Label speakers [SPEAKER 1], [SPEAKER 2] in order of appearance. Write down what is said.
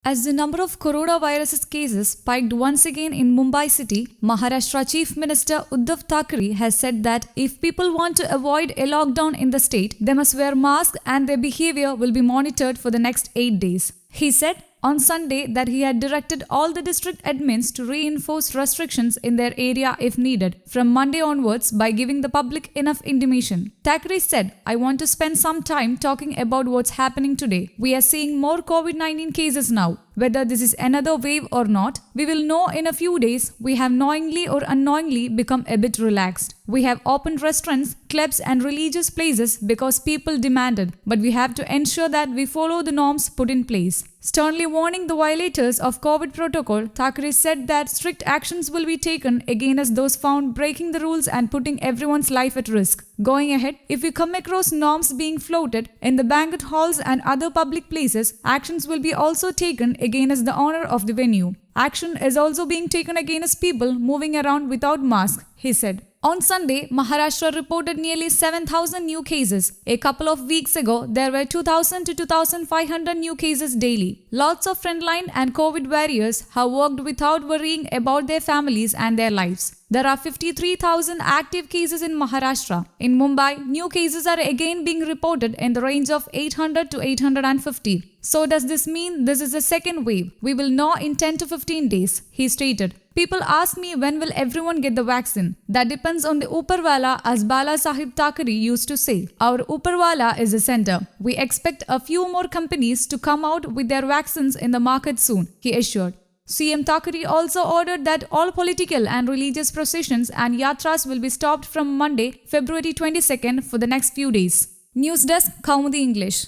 [SPEAKER 1] As the number of coronavirus cases spiked once again in Mumbai city, Maharashtra Chief Minister Uddhav Thackeray has said that if people want to avoid a lockdown in the state, they must wear masks and their behavior will be monitored for the next 8 days. He said on Sunday that he had directed all the district admins to reinforce restrictions in their area if needed from Monday onwards by giving the public enough intimation. Thackeray said, "I want to spend some time talking about what's happening today. We are seeing more COVID-19 cases now. Whether this is another wave or not, we will know in a few days. We have knowingly or unknowingly become a bit relaxed. We have opened restaurants, clubs and religious places because people demanded, but we have to ensure that we follow the norms put in place." Sternly warning the violators of COVID protocol, Thackeray said that strict actions will be taken against those found breaking the rules and putting everyone's life at risk. Going ahead, if we come across norms being floated in the banquet halls and other public places, actions will be also taken against the owner of the venue. Action is also being taken against people moving around without masks, he said. On Sunday, Maharashtra reported nearly 7,000 new cases. A couple of weeks ago, there were 2,000 to 2,500 new cases daily. Lots of frontline and COVID warriors have worked without worrying about their families and their lives. There are 53,000 active cases in Maharashtra. In Mumbai, new cases are again being reported in the range of 800 to 850. So does this mean this is a second wave? We will know in 10 to 15 days, he stated. People ask me when will everyone get the vaccine. That depends on the Uparwala, as Bala Sahib Thackeray used to say. Our Uparwala is the center. We expect a few more companies to come out with their vaccines in the market soon, he assured. CM Thackeray also ordered that all political and religious processions and yatras will be stopped from Monday, February 22nd for the next few days. News Desk, Kaumudy English.